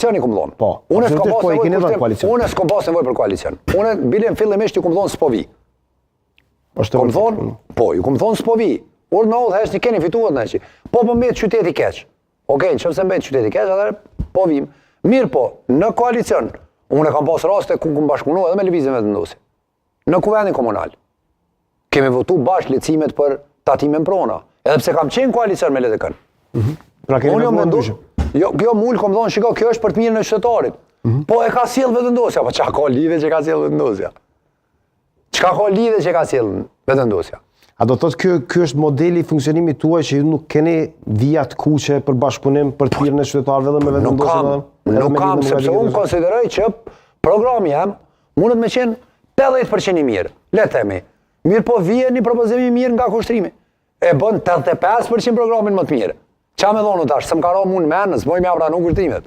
Që një këmë thonë? Po, absolutisht po i keni dhënë koalicion. Unë s'kom pas nevojë për koalicion. Unë bilin fillimisht ju këmë thonë s'po vi. Këmë thonë, po, ju këmë thonë s'po vi. Urë në odhë heshtë keni fituat në eqi. Po mbet qyteti keq. Okej, në qëfëse mbet qyteti keq, atëre po vim. Mirë po, në koalicion, unë e kam pas raste ku këmë bashkëpunu edhe me lëvizjen vendosi. Në kuvendin komunal. Kemi votu bashkë lehtësimet për tatimin prona. Edhe pse kam qenë koalicion me LDK-n. Pra keni votuar ndryshe. Jo mull kom thonë, shiko, kjo është për të mirën e qytetarit. Po e ka sjellë vetëndosja, po çka ka lidhje që ka sjellë vetëndosja? Çka ka lidhje që ka sjellë vetëndosja? A do të thotë ky është modeli i funksionimit tuaj që ju nuk keni vija të kuqe për bashkëpunim për të mirën e qytetarëve dhe me vetëndosjen? Nuk kam, sepse unë konsideroj që programi jam mundet me qenë 80% i mirë. Le të themi. Mirë po vije një propozim i mirë nga kushtrimi. E bën 85% programin më të mirë. Qa me dhonu tash, se më karo mund menë, s'moj me apranu kushtrimet.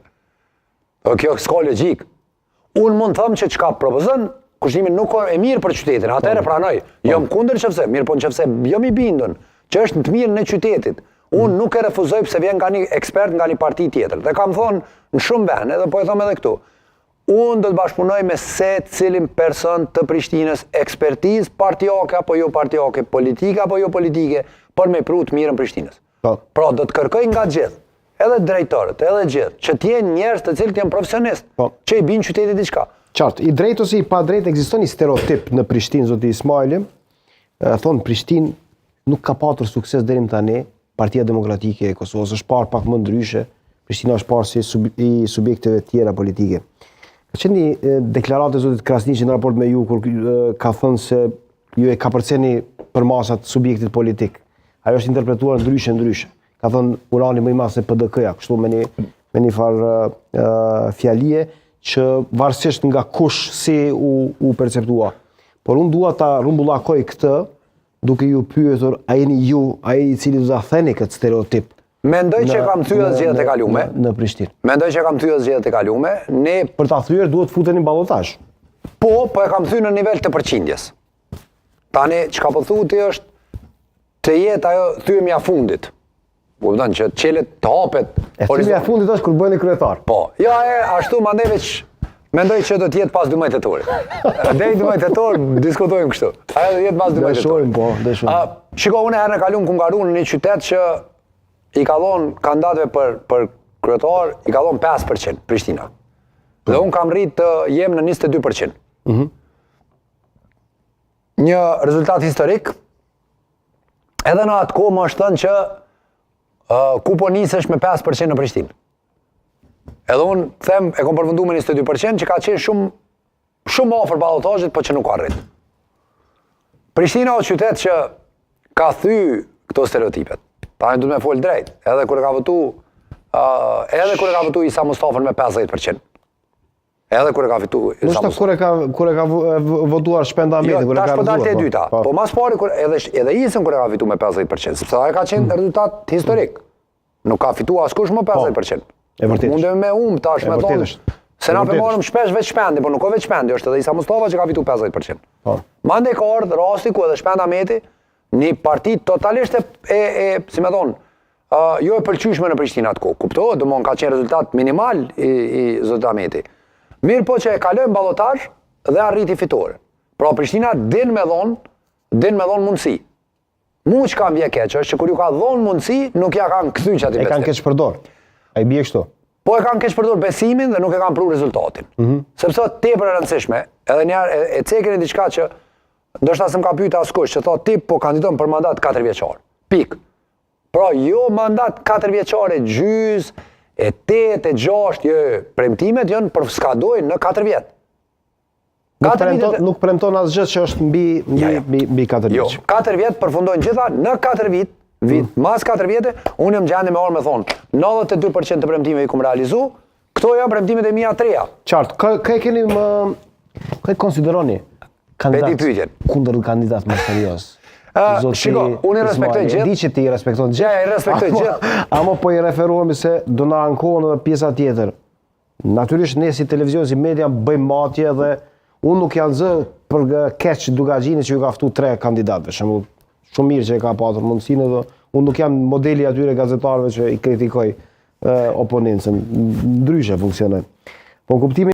Kjo s'ka logjik. Unë mund thëmë që qka propozën, kushtrimin nuk e mirë për qytetin, atëre pranoj. Jo më kundër qëfse, mirë po në qëfse jo mi bindën, që është në të mirë në qytetit. Unë nuk e refuzoj pëse vjen nga një ekspert nga një parti tjetër. Dhe kam thonë në shumë vend, edhe po e thëmë edhe këtu. Unë do të bashkëpunoj me se cilin person të Prishtinës ekspertiz partijake apo jo partijake, politike apo jo politike, për me pru të mirën Prishtinës. Pra do të kërkoj nga gjithë, edhe drejtorët, edhe gjithë, që t'jenë njerëz të cilët janë profesionistë, që i binë qytetit diçka. Qartë, i drejt ose i pa drejt ekziston një stereotip në Prishtinë, zoti Ismaili, thonë Prishtinë nuk ka patur sukses deri më tani, Partia Demokratike e Kosovës është parë pak më ndryshe, Prishtina është parë si i subjekteve tjera politike. Ka qenë një deklaratë e zotit Krasniqi në raport me ju, kur ka thënë se ju e ka përceni për masat subjektit politik. Ajo është interpretuar ndryshe. Ka thënë urani më i madh se PDK-ja, kështu me një farë fjalie që varësisht nga kush si u perceptua. Por unë dua ta rumbullakoj këtë, duke ju pyetur, a jeni ju, ai i cili do ta theni këtë stereotip? Mendoj që kam thyer zgjedhjet e kaluame. Në Prishtinë. Mendoj që kam thyer zgjedhjet e kaluame. Ne për ta thyer duhet futeni në ballotazh. Po e kam thyer në nivel të përqindjes. Tani çka po thuti është të jetë ajo thyemja fundit. Kupton që çelet të hapet. Thyemja fundit është kur bëheni kryetar. Po. Ja, ashtu mandej veç mendoj që do të jetë pas 12 tetorit. Deri 12 tetor diskutojmë kështu. Ajo do jetë pas 12 tetorit. Po. Shiko, unë herën e kaluam ku ngaruan në një qytet që i ka dhonë kandidatëve për kryetar, i ka dhonë 5% Prishtina. Dhe unë kam rritë të jem në 22%. Një rezultat historik, edhe në atë kohë më është thënë që ku po nisesh me 5% në Prishtinë. Edhe unë them e kom përfundu me 22% që ka qenë shumë afër ballotazhit, po që nuk ka rritë. Prishtina është qytet që ka thy këto stereotipet. Ta në du me folë drejt, edhe kër e ka votu Isa Mustafën me 50%. Edhe kër e ka fitu Isa Mustafën. Kër e ka votuar Shpenda Ahmeti, kër e ka rëzuar. Tash po dalë të e dyta. Po mas pari, edhe Isën kër e ka fitu me 50%, sepse ta e ka qenë rezultat historik. Nuk ka fitu askush më 50%. E vërtetë. Munde me tash me thonë, se na përmarëm shpesh veç Shpendi, por nuk o veç Shpendi, është edhe Isa Mustafa që ka fitu 50%. Mande ka ardhë rasti ku edhe Shpenda Ahmeti, një parti totalisht si me thonë, jo e pëlqyshme në Prishtinë atë kohë. Kuptohet, do ka qenë rezultat minimal i zotit Ahmeti. Mirë po që e kalojnë ballotazh dhe arriti fitore. Pra Prishtina din me dhonë mundësi. Mu që kam vje keq, është që kur ju ka dhonë mundësi, nuk ja kanë kthy që ati bestim. E kanë keq përdor. A i bie kështu? Po e kanë keq përdor besimin dhe nuk e kanë pru rezultatin. Sepse tepër e rëndësishme, edhe njerë e cekën e diçka që ndoshta se më ka pyeta askush që thotë ti po kandidon për mandat 4 vjeçar. Pik. Pra jo mandat 4 vjeçare, gjys, e 8, e 6, jo, premtimet janë për skadojnë në 4 vjet. Nuk premton asgjë që është mbi 4 vjet. Jo, 4 vjet përfundojnë gjitha në 4 vit, mas 4 vjete, unë jam gjendje me orë me thonë, 92% të premtimeve i kum realizu, këto janë premtimet e mia 3-ja. Qartë, kë keni më, kë konsideroni kandidat kundër kandidat më serioz? Shiko, unë i respektoj gjithë. Di që ti i respekton gjithë. Ja, i respektoj gjithë. Amo po i referohemi se do na ankohen edhe pjesa tjetër. Natyrisht ne si televizion, si media bëjmë matje dhe unë nuk janë zë për keq Dugagjini që ju ka ftu 3 kandidatëve. Shumë mirë që e ka patur mundësinë dhe unë nuk jam modeli atyre gazetarëve që i kritikoj oponencën, ndryshe funksionojnë. Po në kuptimin